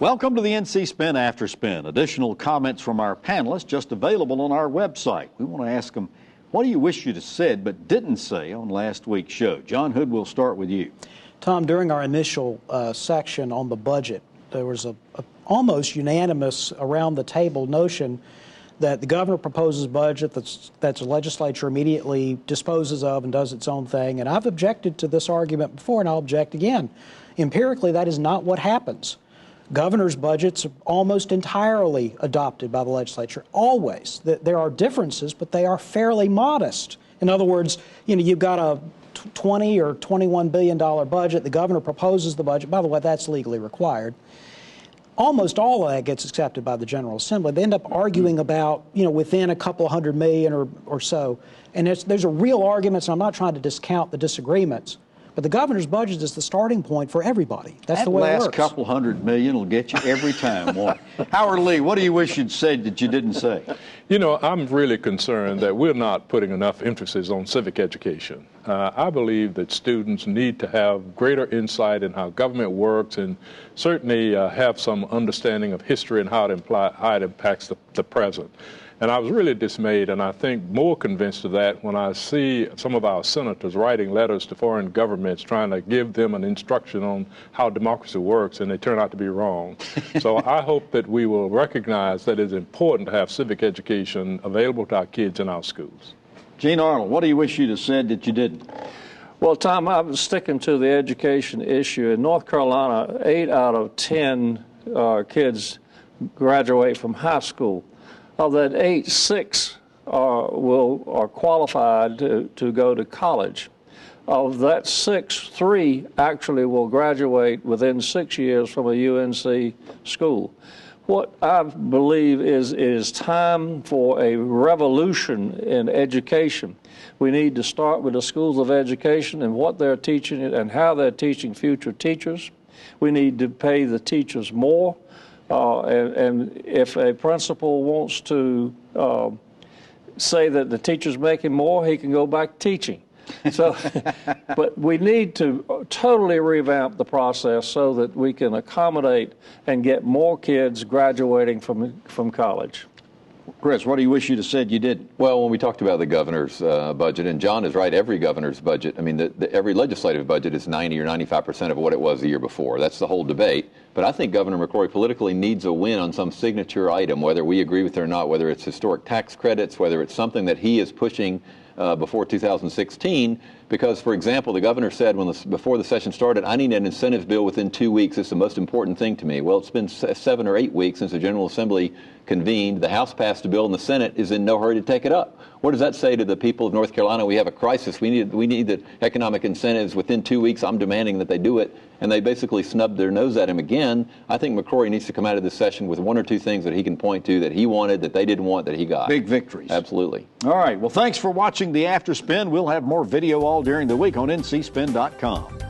Welcome to the NC Spin After Spin. Additional comments from our panelists just available on our website. We want to ask them, what do you wish you'd have said but didn't say on last week's show? John Hood, we'll start with you. Tom, during our initial section on the budget, there was a almost unanimous around the table notion that the governor proposes a budget that the legislature immediately disposes of and does its own thing. And I've objected to this argument before, and I'll object again. Empirically, that is not what happens. Governor's budgets are almost entirely adopted by the legislature, always. There are differences, but they are fairly modest. In other words, you've got a $20 or $21 billion budget. The governor proposes the budget. By the way, that's legally required. Almost all of that gets accepted by the General Assembly. They end up arguing about, within a couple $100 million or so. And there's a real argument, and I'm not trying to discount the disagreements. But the governor's budget is the starting point for everybody. That's the way it works. That last couple $100 million will get you every time, won't it? Howard Lee, what do you wish you'd said that you didn't say? I'm really concerned that we're not putting enough emphasis on civic education. I believe that students need to have greater insight in how government works and certainly have some understanding of history and how it impacts the present. And I was really dismayed, and I think more convinced of that when I see some of our senators writing letters to foreign governments trying to give them an instruction on how democracy works, and they turn out to be wrong. So I hope that we will recognize that it's important to have civic education available to our kids in our schools. Gene Arnold, what do you wish you'd have said that you didn't? Well, Tom, I'm sticking to the education issue. In North Carolina, 8 out of 10 kids graduate from high school. Of that 8, 6 are qualified to go to college. Of that 6, 3 actually will graduate within 6 years from a UNC school. What I believe is it is time for a revolution in education. We need to start with the schools of education and what they're teaching and how they're teaching future teachers. We need to pay the teachers more. And if a principal wants to say that the teacher's making more, he can go back teaching. So, but we need to totally revamp the process so that we can accommodate and get more kids graduating from college. Chris, what do you wish you'd have said you didn't? Well, when we talked about the governor's budget, and John is right, every governor's budget, every legislative budget is 90 or 95% of what it was the year before. That's the whole debate. But I think Governor McCrory politically needs a win on some signature item, whether we agree with it or not, whether it's historic tax credits, whether it's something that he is pushing before 2016, because, for example, the governor said before the session started, I need an incentives bill within 2 weeks. It's the most important thing to me. Well, it's been 7 or 8 weeks since the General Assembly convened. The House passed a bill, and the Senate is in no hurry to take it up. What does that say to the people of North Carolina? We have a crisis. We need the economic incentives within 2 weeks. I'm demanding that they do it, and they basically snubbed their nose at him again. I think McCrory needs to come out of this session with 1 or 2 things that he can point to that he wanted, that they didn't want, that he got. Big victories. Absolutely. All right. Well, thanks for watching the After Spin. We'll have more video all during the week on ncspin.com.